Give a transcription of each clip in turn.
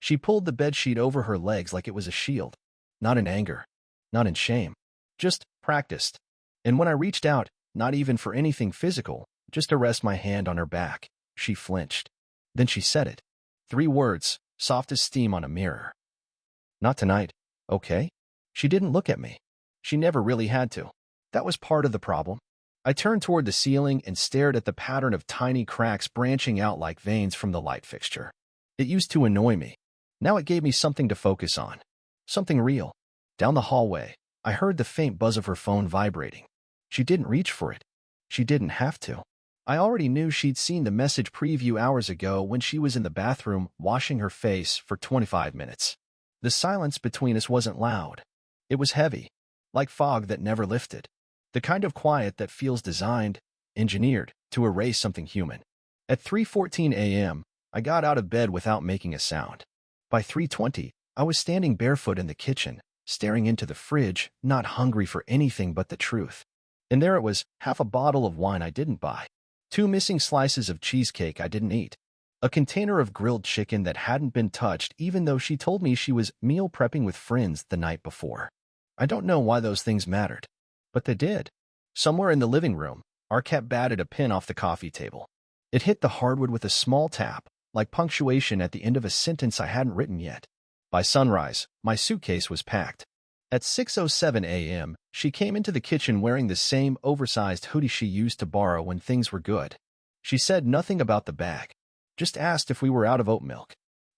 She pulled the bedsheet over her legs like it was a shield. Not in anger, not in shame, just practiced. And when I reached out, not even for anything physical, just to rest my hand on her back, she flinched. Then she said it. 3 words, soft as steam on a mirror. Not tonight, okay? She didn't look at me. She never really had to. That was part of the problem. I turned toward the ceiling and stared at the pattern of tiny cracks branching out like veins from the light fixture. It used to annoy me. Now it gave me something to focus on. Something real. Down the hallway, I heard the faint buzz of her phone vibrating. She didn't reach for it. She didn't have to. I already knew she'd seen the message preview hours ago when she was in the bathroom washing her face for 25 minutes. The silence between us wasn't loud. It was heavy, like fog that never lifted. The kind of quiet that feels designed, engineered, to erase something human. At 3:14 a.m., I got out of bed without making a sound. By 3:20, I was standing barefoot in the kitchen, staring into the fridge, not hungry for anything but the truth. And there it was, half a bottle of wine I didn't buy. 2 missing slices of cheesecake I didn't eat. A container of grilled chicken that hadn't been touched even though she told me she was meal prepping with friends the night before. I don't know why those things mattered, but they did. Somewhere in the living room, our cat batted a pin off the coffee table. It hit the hardwood with a small tap, like punctuation at the end of a sentence I hadn't written yet. By sunrise, my suitcase was packed. At 6:07 a.m., she came into the kitchen wearing the same oversized hoodie she used to borrow when things were good. She said nothing about the bag, just asked if we were out of oat milk.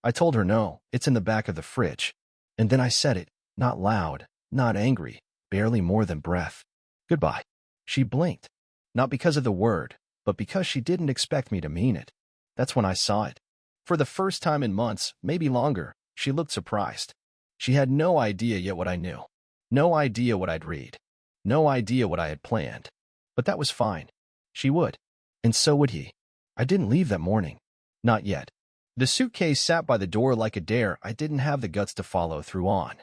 I told her no, it's in the back of the fridge. And then I said it, not loud, not angry, barely more than breath. Goodbye. She blinked, not because of the word, but because she didn't expect me to mean it. That's when I saw it. For the first time in months, maybe longer, she looked surprised. She had no idea yet what I knew. No idea what I'd read. No idea what I had planned. But that was fine. She would. And so would he. I didn't leave that morning. Not yet. The suitcase sat by the door like a dare I didn't have the guts to follow through on.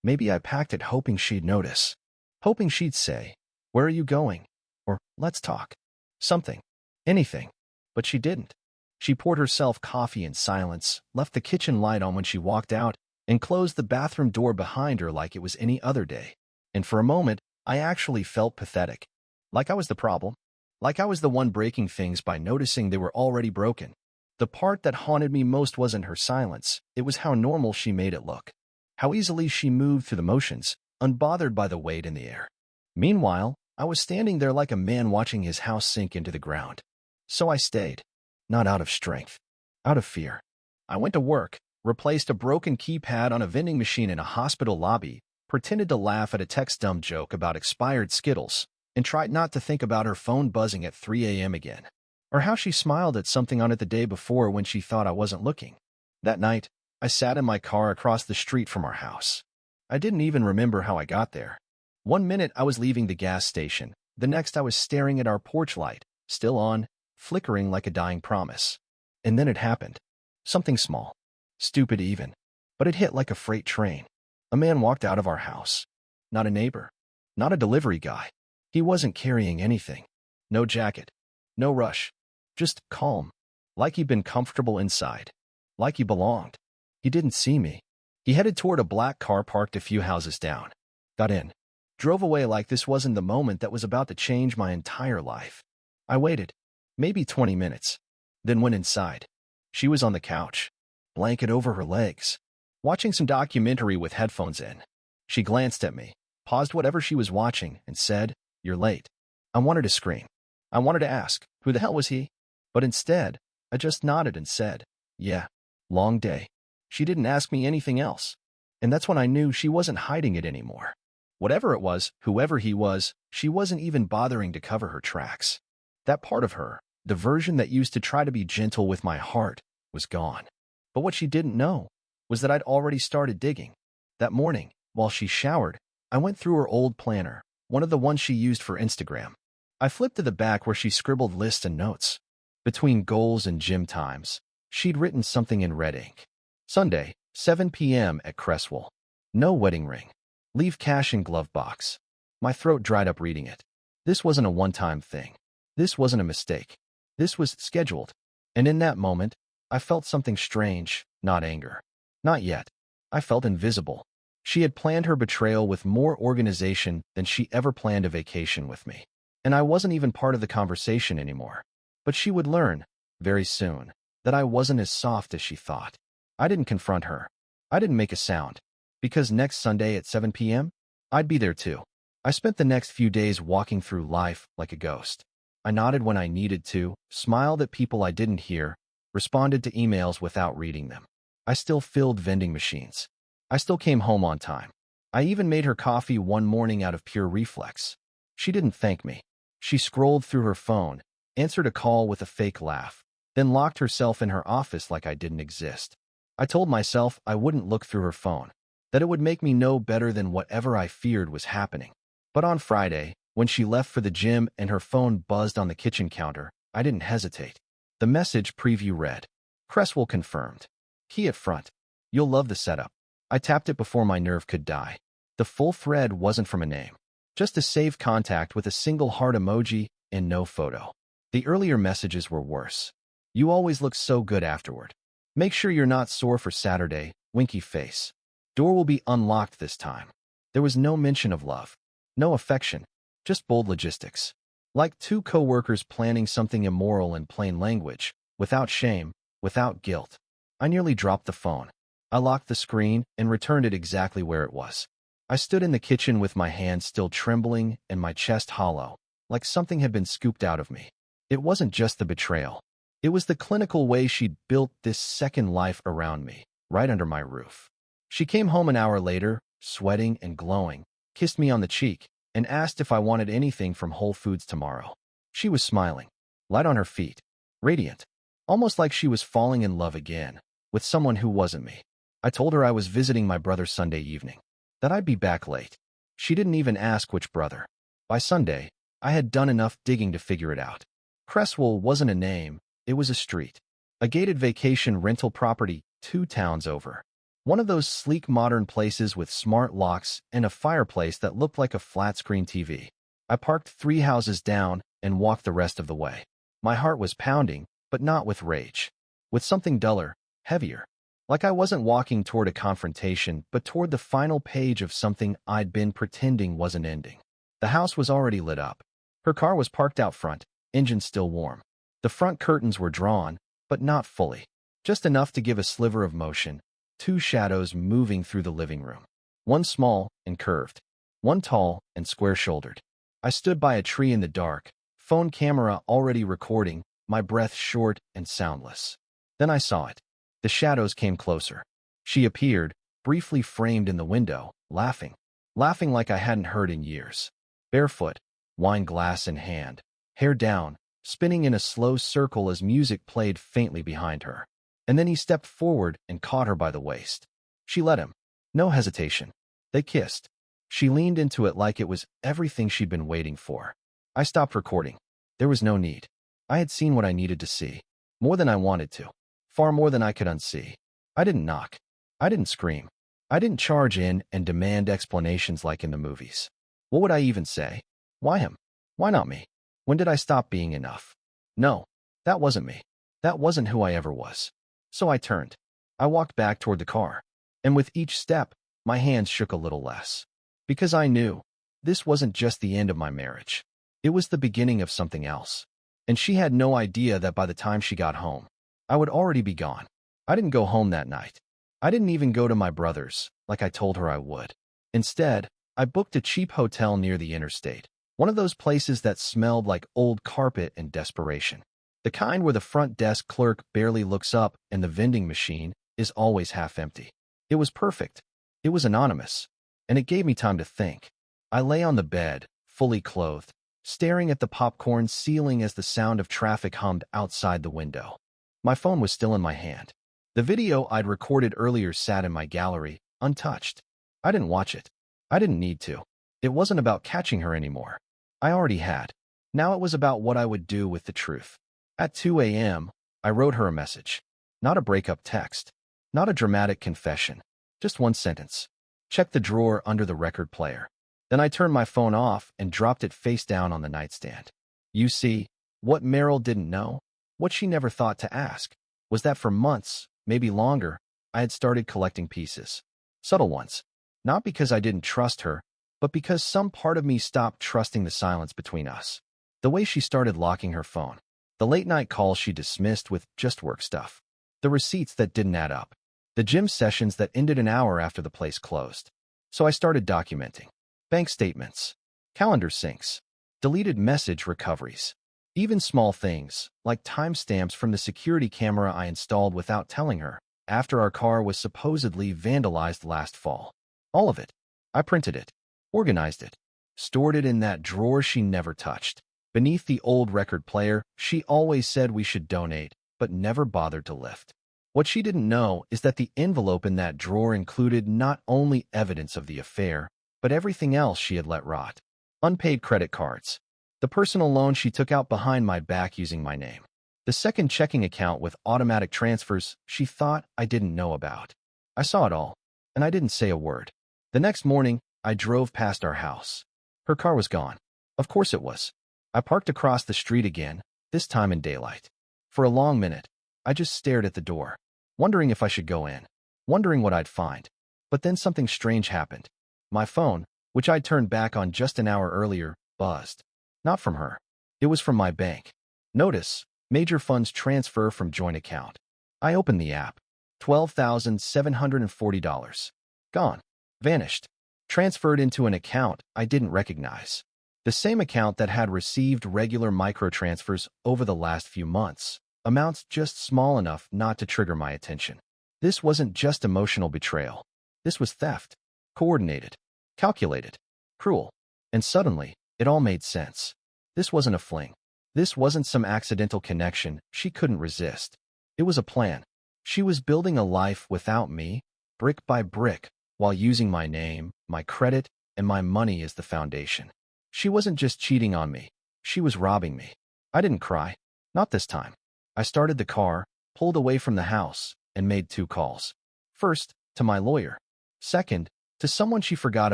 Maybe I packed it hoping she'd notice. Hoping she'd say, "Where are you going?" Or, "Let's talk." Something. Anything. But she didn't. She poured herself coffee in silence, left the kitchen light on when she walked out, and closed the bathroom door behind her like it was any other day. And for a moment, I actually felt pathetic. Like I was the problem. Like I was the one breaking things by noticing they were already broken. The part that haunted me most wasn't her silence, it was how normal she made it look. How easily she moved through the motions, unbothered by the weight in the air. Meanwhile, I was standing there like a man watching his house sink into the ground. So I stayed. Not out of strength. Out of fear. I went to work, replaced a broken keypad on a vending machine in a hospital lobby, pretended to laugh at a text-dumb joke about expired Skittles, and tried not to think about her phone buzzing at 3 a.m. again. Or how she smiled at something on it the day before when she thought I wasn't looking. That night, I sat in my car across the street from our house. I didn't even remember how I got there. One minute I was leaving the gas station, the next I was staring at our porch light, still on, flickering like a dying promise. And then it happened. Something small. Stupid even. But it hit like a freight train. A man walked out of our house. Not a neighbor. Not a delivery guy. He wasn't carrying anything. No jacket. No rush. Just calm. Like he'd been comfortable inside. Like he belonged. He didn't see me. He headed toward a black car parked a few houses down. Got in. Drove away like this wasn't the moment that was about to change my entire life. I waited. Maybe 20 minutes. Then went inside. She was on the couch. Blanket over her legs. Watching some documentary with headphones in. She glanced at me, paused whatever she was watching, and said, "You're late." I wanted to scream. I wanted to ask, who the hell was he? But instead, I just nodded and said, "Yeah, long day." She didn't ask me anything else. And that's when I knew she wasn't hiding it anymore. Whatever it was, whoever he was, she wasn't even bothering to cover her tracks. That part of her, the version that used to try to be gentle with my heart, was gone. But what she didn't know was that I'd already started digging. That morning, while she showered, I went through her old planner, one of the ones she used for Instagram. I flipped to the back where she scribbled lists and notes. Between goals and gym times, she'd written something in red ink. Sunday, 7 p.m. at Cresswell. No wedding ring. Leave cash in glove box. My throat dried up reading it. This wasn't a one-time thing. This wasn't a mistake. This was scheduled. And in that moment, I felt something strange, not anger. Not yet. I felt invisible. She had planned her betrayal with more organization than she ever planned a vacation with me. And I wasn't even part of the conversation anymore. But she would learn, very soon, that I wasn't as soft as she thought. I didn't confront her. I didn't make a sound. Because next Sunday at 7 p.m., I'd be there too. I spent the next few days walking through life like a ghost. I nodded when I needed to, smiled at people I didn't hear, responded to emails without reading them. I still filled vending machines. I still came home on time. I even made her coffee one morning out of pure reflex. She didn't thank me. She scrolled through her phone, answered a call with a fake laugh, then locked herself in her office like I didn't exist. I told myself I wouldn't look through her phone, that it would make me know better than whatever I feared was happening. But on Friday, when she left for the gym and her phone buzzed on the kitchen counter, I didn't hesitate. The message preview read, Cresswell confirmed. Key at front. You'll love the setup. I tapped it before my nerve could die. The full thread wasn't from a name, just a saved contact with a single heart emoji and no photo. The earlier messages were worse. You always look so good afterward. Make sure you're not sore for Saturday, winky face. Door will be unlocked this time. There was no mention of love, no affection, just bold logistics. Like two co-workers planning something immoral in plain language, without shame, without guilt. I nearly dropped the phone. I locked the screen and returned it exactly where it was. I stood in the kitchen with my hands still trembling and my chest hollow, like something had been scooped out of me. It wasn't just the betrayal. It was the clinical way she'd built this second life around me, right under my roof. She came home an hour later, sweating and glowing, kissed me on the cheek, and asked if I wanted anything from Whole Foods tomorrow. She was smiling, light on her feet, radiant, almost like she was falling in love again, with someone who wasn't me. I told her I was visiting my brother Sunday evening, that I'd be back late. She didn't even ask which brother. By Sunday, I had done enough digging to figure it out. Cresswell wasn't a name, it was a street. A gated vacation rental property 2 towns over. One of those sleek modern places with smart locks and a fireplace that looked like a flat-screen TV. I parked 3 houses down and walked the rest of the way. My heart was pounding, but not with rage. With something duller, heavier. Like I wasn't walking toward a confrontation, but toward the final page of something I'd been pretending wasn't ending. The house was already lit up. Her car was parked out front, engine still warm. The front curtains were drawn, but not fully. Just enough to give a sliver of motion. 2 shadows moving through the living room. One small and curved. One tall and square-shouldered. I stood by a tree in the dark, phone camera already recording, my breath short and soundless. Then I saw it. The shadows came closer. She appeared, briefly framed in the window, laughing. Laughing like I hadn't heard in years. Barefoot, wine glass in hand, hair down, spinning in a slow circle as music played faintly behind her. And then he stepped forward and caught her by the waist. She let him. No hesitation. They kissed. She leaned into it like it was everything she'd been waiting for. I stopped recording. There was no need. I had seen what I needed to see. More than I wanted to. Far more than I could unsee. I didn't knock. I didn't scream. I didn't charge in and demand explanations like in the movies. What would I even say? Why him? Why not me? When did I stop being enough? No, that wasn't me. That wasn't who I ever was. So I turned. I walked back toward the car. And with each step, my hands shook a little less. Because I knew this wasn't just the end of my marriage. It was the beginning of something else. And she had no idea that by the time she got home, I would already be gone. I didn't go home that night. I didn't even go to my brother's, like I told her I would. Instead, I booked a cheap hotel near the interstate. One of those places that smelled like old carpet and desperation. The kind where the front desk clerk barely looks up and the vending machine is always half empty. It was perfect. It was anonymous. And it gave me time to think. I lay on the bed, fully clothed, staring at the popcorn ceiling as the sound of traffic hummed outside the window. My phone was still in my hand. The video I'd recorded earlier sat in my gallery, untouched. I didn't watch it. I didn't need to. It wasn't about catching her anymore. I already had. Now it was about what I would do with the truth. At 2 a.m., I wrote her a message. Not a breakup text. Not a dramatic confession. Just one sentence. Check the drawer under the record player. Then I turned my phone off and dropped it face down on the nightstand. You see, what Meryl didn't know, what she never thought to ask, was that for months, maybe longer, I had started collecting pieces. Subtle ones. Not because I didn't trust her, but because some part of me stopped trusting the silence between us. The way she started locking her phone. The late-night calls she dismissed with just work stuff. The receipts that didn't add up. The gym sessions that ended an hour after the place closed. So I started documenting. Bank statements. Calendar syncs. Deleted message recoveries. Even small things, like timestamps from the security camera I installed without telling her, after our car was supposedly vandalized last fall. All of it. I printed it. Organized it. Stored it in that drawer she never touched. Beneath the old record player she always said we should donate, but never bothered to lift. What she didn't know is that the envelope in that drawer included not only evidence of the affair, but everything else she had let rot. Unpaid credit cards. The personal loan she took out behind my back using my name. The second checking account with automatic transfers she thought I didn't know about. I saw it all, and I didn't say a word. The next morning, I drove past our house. Her car was gone. Of course it was. I parked across the street again, this time in daylight. For a long minute, I just stared at the door, wondering if I should go in, wondering what I'd find. But then something strange happened. My phone, which I'd turned back on just an hour earlier, buzzed. Not from her. It was from my bank. Notice, major funds transfer from joint account. I opened the app. $12,740. Gone. Vanished. Transferred into an account I didn't recognize. The same account that had received regular microtransfers over the last few months. Amounts just small enough not to trigger my attention. This wasn't just emotional betrayal. This was theft. Coordinated. Calculated. Cruel. And suddenly, it all made sense. This wasn't a fling. This wasn't some accidental connection she couldn't resist. It was a plan. She was building a life without me, brick by brick, while using my name, my credit, and my money as the foundation. She wasn't just cheating on me. She was robbing me. I didn't cry. Not this time. I started the car, pulled away from the house, and made 2 calls. First, to my lawyer. Second, to someone she forgot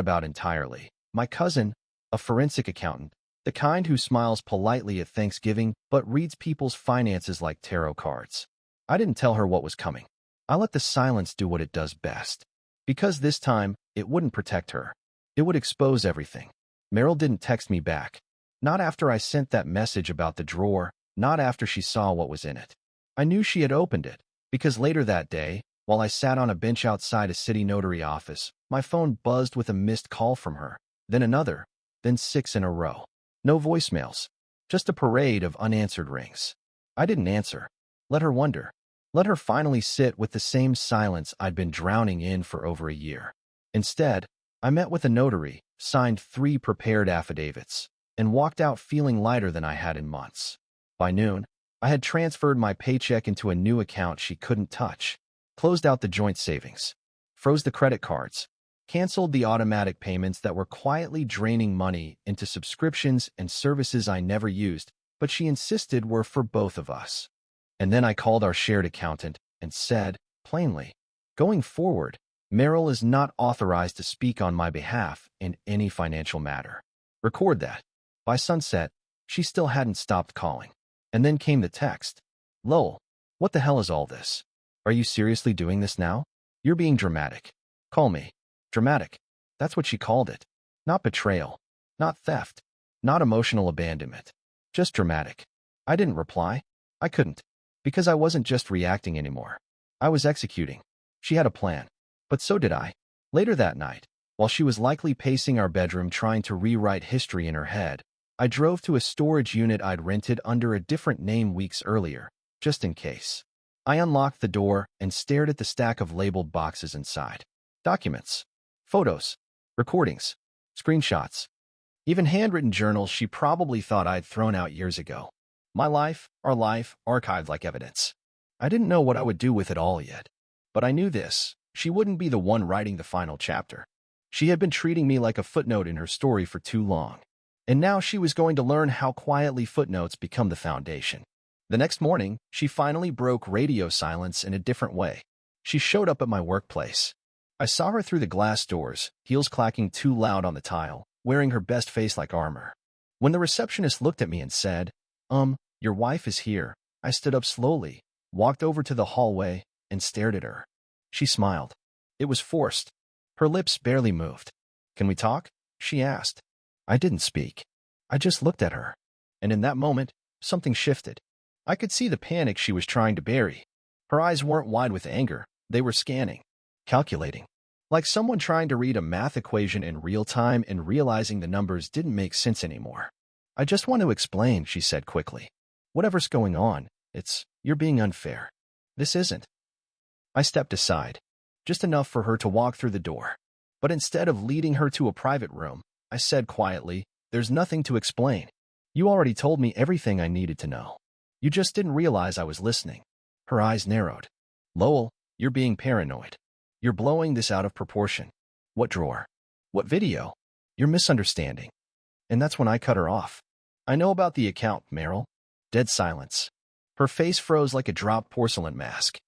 about entirely. My cousin, a forensic accountant, the kind who smiles politely at Thanksgiving but reads people's finances like tarot cards. I didn't tell her what was coming. I let the silence do what it does best. Because this time, it wouldn't protect her. It would expose everything. Meryl didn't text me back. Not after I sent that message about the drawer, not after she saw what was in it. I knew she had opened it, because later that day, while I sat on a bench outside a city notary office, my phone buzzed with a missed call from her, then another, then 6 in a row. No voicemails, just a parade of unanswered rings. I didn't answer. Let her wonder. Let her finally sit with the same silence I'd been drowning in for over a year. Instead, I met with a notary, signed 3 prepared affidavits, and walked out feeling lighter than I had in months. By noon, I had transferred my paycheck into a new account she couldn't touch, closed out the joint savings, froze the credit cards, canceled the automatic payments that were quietly draining money into subscriptions and services I never used, but she insisted were for both of us. And then I called our shared accountant and said, plainly, going forward, Meryl is not authorized to speak on my behalf in any financial matter. Record that. By sunset, she still hadn't stopped calling. And then came the text. Lol, what the hell is all this? Are you seriously doing this now? You're being dramatic. Call me. Dramatic. That's what she called it. Not betrayal. Not theft. Not emotional abandonment. Just dramatic. I didn't reply. I couldn't. Because I wasn't just reacting anymore. I was executing. She had a plan. But so did I. Later that night, while she was likely pacing our bedroom trying to rewrite history in her head, I drove to a storage unit I'd rented under a different name weeks earlier, just in case. I unlocked the door and stared at the stack of labeled boxes inside. Documents. Photos. Recordings. Screenshots. Even handwritten journals she probably thought I'd thrown out years ago. My life, our life, archived like evidence. I didn't know what I would do with it all yet. But I knew this. She wouldn't be the one writing the final chapter. She had been treating me like a footnote in her story for too long. And now she was going to learn how quietly footnotes become the foundation. The next morning, she finally broke radio silence in a different way. She showed up at my workplace. I saw her through the glass doors, heels clacking too loud on the tile, wearing her best face like armor. When the receptionist looked at me and said, your wife is here, I stood up slowly, walked over to the hallway, and stared at her. She smiled. It was forced. Her lips barely moved. Can we talk? She asked. I didn't speak. I just looked at her. And in that moment, something shifted. I could see the panic she was trying to bury. Her eyes weren't wide with anger. They were scanning, calculating. Like someone trying to read a math equation in real time and realizing the numbers didn't make sense anymore. I just want to explain, she said quickly. Whatever's going on, you're being unfair. This isn't. I stepped aside, just enough for her to walk through the door. But instead of leading her to a private room, I said quietly, there's nothing to explain. You already told me everything I needed to know. You just didn't realize I was listening. Her eyes narrowed. Lowell, you're being paranoid. You're blowing this out of proportion. What drawer? What video? You're misunderstanding. And that's when I cut her off. I know about the account, Meryl. Dead silence. Her face froze like a dropped porcelain mask.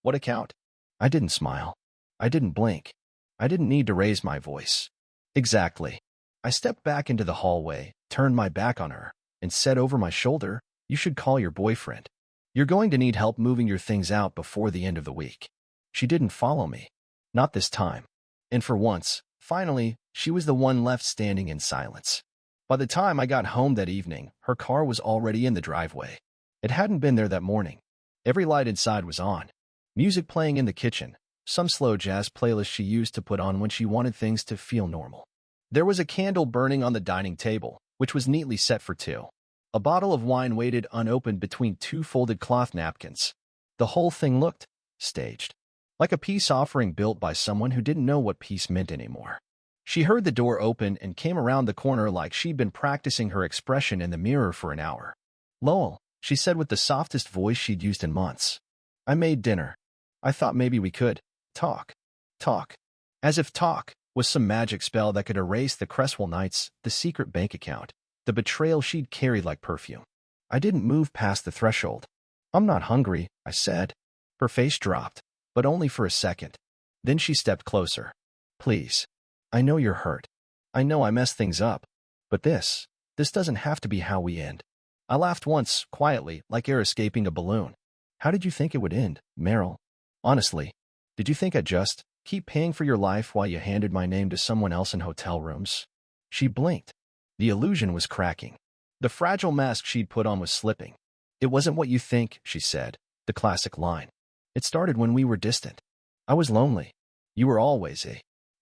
What account? I didn't smile. I didn't blink. I didn't need to raise my voice. Exactly. I stepped back into the hallway, turned my back on her, and said over my shoulder, you should call your boyfriend. You're going to need help moving your things out before the end of the week. She didn't follow me. Not this time. And for once, finally, she was the one left standing in silence. By the time I got home that evening, her car was already in the driveway. It hadn't been there that morning. Every light inside was on. Music playing in the kitchen, some slow jazz playlist she used to put on when she wanted things to feel normal. There was a candle burning on the dining table, which was neatly set for two. A bottle of wine waited unopened between two folded cloth napkins. The whole thing looked staged, like a peace offering built by someone who didn't know what peace meant anymore. She heard the door open and came around the corner like she'd been practicing her expression in the mirror for an hour. Lowell, she said with the softest voice she'd used in months. I made dinner. I thought maybe we could talk. As if talk was some magic spell that could erase the Cresswell nights, the secret bank account, the betrayal she'd carried like perfume. I didn't move past the threshold. I'm not hungry, I said. Her face dropped, but only for a second. Then she stepped closer. Please. I know you're hurt. I know I messed things up. But this doesn't have to be how we end. I laughed once, quietly, like air escaping a balloon. How did you think it would end, Meryl? Honestly, did you think I'd just keep paying for your life while you handed my name to someone else in hotel rooms? She blinked. The illusion was cracking. The fragile mask she'd put on was slipping. It wasn't what you think, she said, the classic line. It started when we were distant. I was lonely. You were always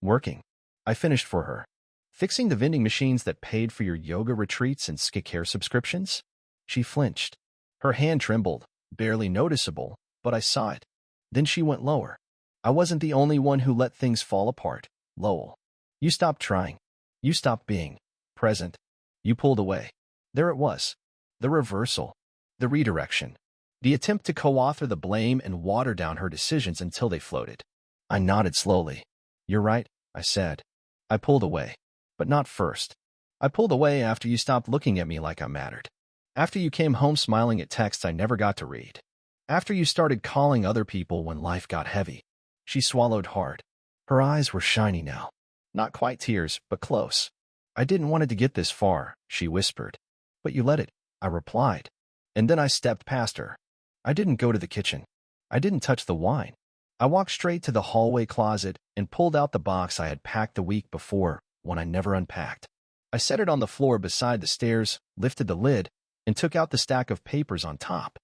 working. I finished for her. Fixing the vending machines that paid for your yoga retreats and skincare subscriptions? She flinched. Her hand trembled, barely noticeable, but I saw it. Then she went lower. I wasn't the only one who let things fall apart, Lowell. You stopped trying. You stopped being present. You pulled away. There it was. The reversal. The redirection. The attempt to co-author the blame and water down her decisions until they floated. I nodded slowly. You're right, I said. I pulled away. But not first. I pulled away after you stopped looking at me like I mattered. After you came home smiling at texts I never got to read. After you started calling other people when life got heavy. She swallowed hard. Her eyes were shiny now. Not quite tears, but close. I didn't want it to get this far, she whispered. But you let it, I replied. And then I stepped past her. I didn't go to the kitchen. I didn't touch the wine. I walked straight to the hallway closet and pulled out the box I had packed the week before, one I never unpacked. I set it on the floor beside the stairs, lifted the lid, and took out the stack of papers on top.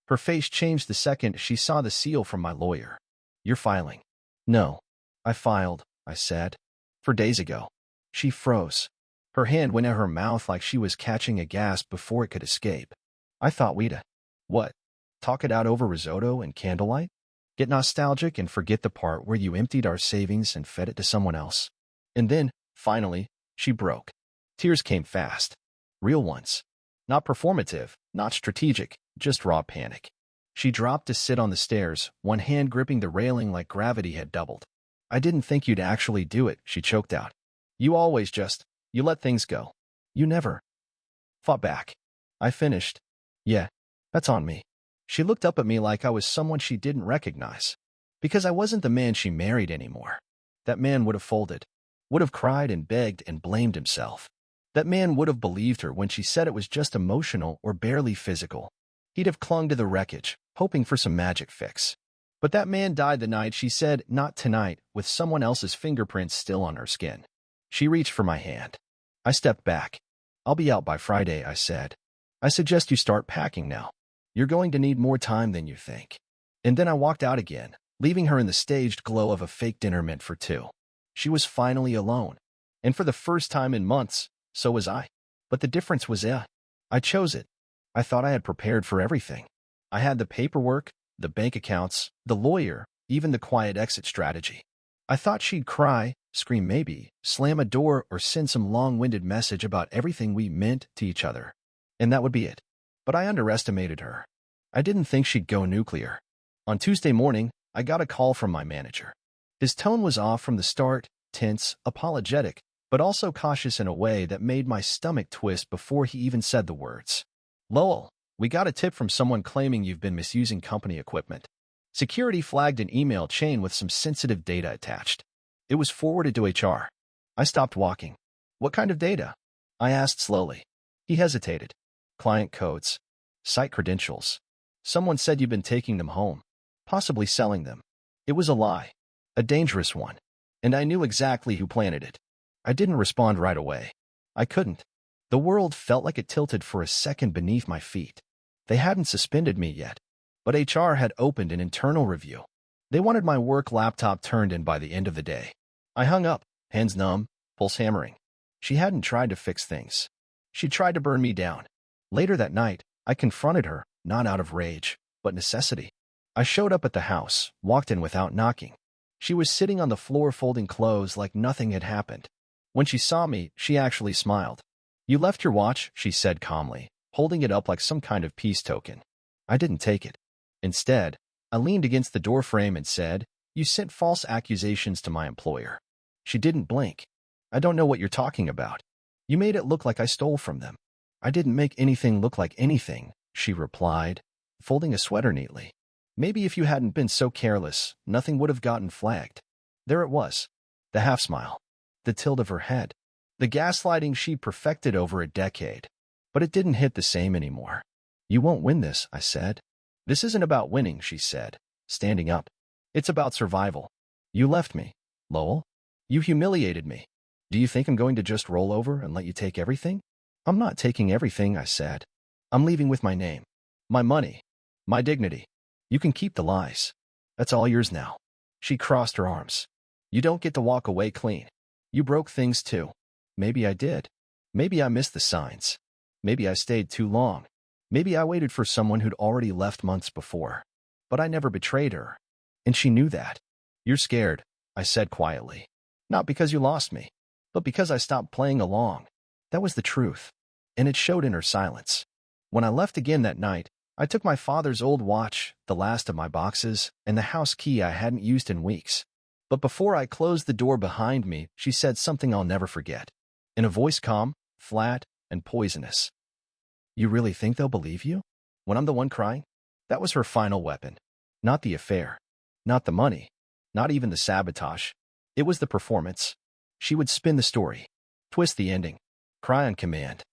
Her face changed the second she saw the seal from my lawyer. You're filing. No. I filed, I said. 4 days ago. She froze. Her hand went at her mouth like she was catching a gasp before it could escape. I thought we'd, what? Talk it out over risotto and candlelight? Get nostalgic and forget the part where you emptied our savings and fed it to someone else. And then, finally, she broke. Tears came fast. Real ones. Not performative, not strategic, just raw panic. She dropped to sit on the stairs, one hand gripping the railing like gravity had doubled. I didn't think you'd actually do it, she choked out. You always you let things go. You never fought back. I finished. Yeah, that's on me. She looked up at me like I was someone she didn't recognize. Because I wasn't the man she married anymore. That man would have folded. Would have cried and begged and blamed himself. That man would have believed her when she said it was just emotional or barely physical. He'd have clung to the wreckage, hoping for some magic fix. But that man died the night she said, "Not tonight," with someone else's fingerprints still on her skin. She reached for my hand. I stepped back. "I'll be out by Friday," I said. "I suggest you start packing now. You're going to need more time than you think." And then I walked out again, leaving her in the staged glow of a fake dinner meant for two. She was finally alone. And for the first time in months, so was I. But the difference was, I chose it. I thought I had prepared for everything. I had the paperwork, the bank accounts, the lawyer, even the quiet exit strategy. I thought she'd cry, scream maybe, slam a door, or send some long-winded message about everything we meant to each other. And that would be it. But I underestimated her. I didn't think she'd go nuclear. On Tuesday morning, I got a call from my manager. His tone was off from the start, tense, apologetic, but also cautious in a way that made my stomach twist before he even said the words. "Lowell, we got a tip from someone claiming you've been misusing company equipment. Security flagged an email chain with some sensitive data attached. It was forwarded to HR." I stopped walking. "What kind of data?" I asked slowly. He hesitated. "Client codes. Site credentials. Someone said you've been taking them home, possibly selling them." It was a lie. A dangerous one. And I knew exactly who planted it. I didn't respond right away. I couldn't. The world felt like it tilted for a second beneath my feet. They hadn't suspended me yet, but HR had opened an internal review. They wanted my work laptop turned in by the end of the day. I hung up, hands numb, pulse hammering. She hadn't tried to fix things. She tried to burn me down. Later that night, I confronted her, not out of rage, but necessity. I showed up at the house, walked in without knocking. She was sitting on the floor folding clothes like nothing had happened. When she saw me, she actually smiled. "You left your watch," she said calmly, holding it up like some kind of peace token. I didn't take it. Instead, I leaned against the doorframe and said, "You sent false accusations to my employer." She didn't blink. "I don't know what you're talking about. You made it look like I stole from them." "I didn't make anything look like anything," she replied, folding a sweater neatly. "Maybe if you hadn't been so careless, nothing would have gotten flagged." There it was. The half smile. The tilt of her head. The gaslighting she'd perfected over a decade. But it didn't hit the same anymore. "You won't win this," I said. "This isn't about winning," she said, standing up. "It's about survival. You left me, Lowell. You humiliated me. Do you think I'm going to just roll over and let you take everything?" "I'm not taking everything," I said. "I'm leaving with my name, my money, my dignity. You can keep the lies. That's all yours now." She crossed her arms. "You don't get to walk away clean. You broke things too." Maybe I did. Maybe I missed the signs. Maybe I stayed too long. Maybe I waited for someone who'd already left months before. But I never betrayed her. And she knew that. "You're scared," I said quietly. "Not because you lost me, but because I stopped playing along." That was the truth. And it showed in her silence. When I left again that night, I took my father's old watch, the last of my boxes, and the house key I hadn't used in weeks. But before I closed the door behind me, she said something I'll never forget. In a voice calm, flat, and poisonous. "You really think they'll believe you? When I'm the one crying?" That was her final weapon. Not the affair. Not the money. Not even the sabotage. It was the performance. She would spin the story. Twist the ending. Cry on command.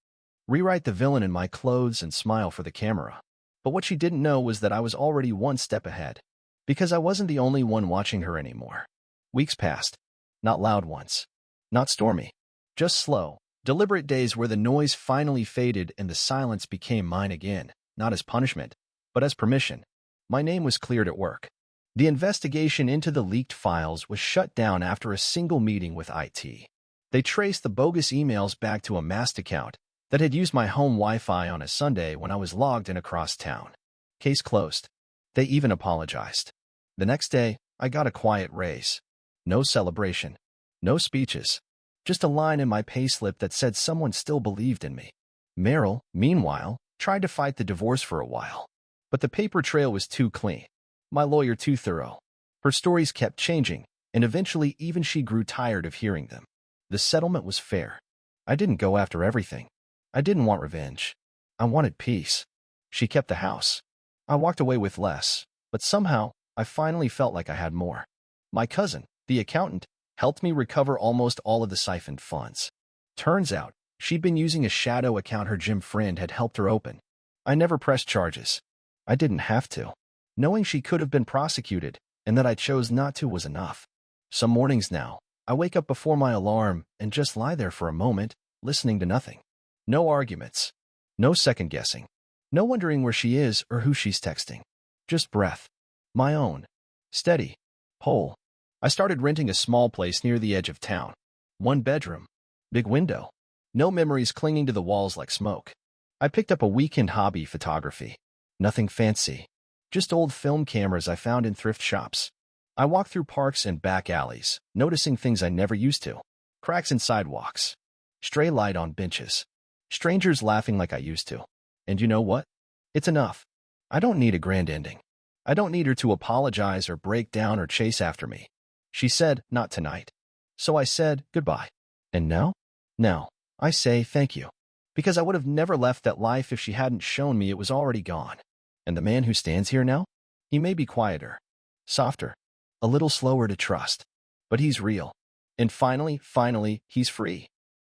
Rewrite the villain in my clothes and smile for the camera. But what she didn't know was that I was already one step ahead. Because I wasn't the only one watching her anymore. Weeks passed. Not loud ones. Not stormy. Just slow, deliberate days where the noise finally faded and the silence became mine again, not as punishment, but as permission. My name was cleared at work. The investigation into the leaked files was shut down after a single meeting with IT. They traced the bogus emails back to a masked account that had used my home Wi-Fi on a Sunday when I was logged in across town. Case closed. They even apologized. The next day, I got a quiet raise. No celebration. No speeches. Just a line in my payslip that said someone still believed in me. Meryl, meanwhile, tried to fight the divorce for a while. But the paper trail was too clean. My lawyer too thorough. Her stories kept changing, and eventually even she grew tired of hearing them. The settlement was fair. I didn't go after everything. I didn't want revenge. I wanted peace. She kept the house. I walked away with less, but somehow, I finally felt like I had more. My cousin, the accountant, helped me recover almost all of the siphoned funds. Turns out, she'd been using a shadow account her gym friend had helped her open. I never pressed charges. I didn't have to. Knowing she could have been prosecuted and that I chose not to was enough. Some mornings now, I wake up before my alarm and just lie there for a moment, listening to nothing. No arguments. No second-guessing. No wondering where she is or who she's texting. Just breath. My own. Steady. Whole. I started renting a small place near the edge of town. 1 bedroom. Big window. No memories clinging to the walls like smoke. I picked up a weekend hobby, photography. Nothing fancy. Just old film cameras I found in thrift shops. I walked through parks and back alleys, noticing things I never used to. Cracks in sidewalks. Stray light on benches. Strangers laughing like I used to. And you know what? It's enough. I don't need a grand ending. I don't need her to apologize or break down or chase after me. She said, not tonight. So I said, goodbye. And now? Now, I say thank you. Because I would have never left that life if she hadn't shown me it was already gone. And the man who stands here now? He may be quieter, softer, a little slower to trust. But he's real. And finally, he's free.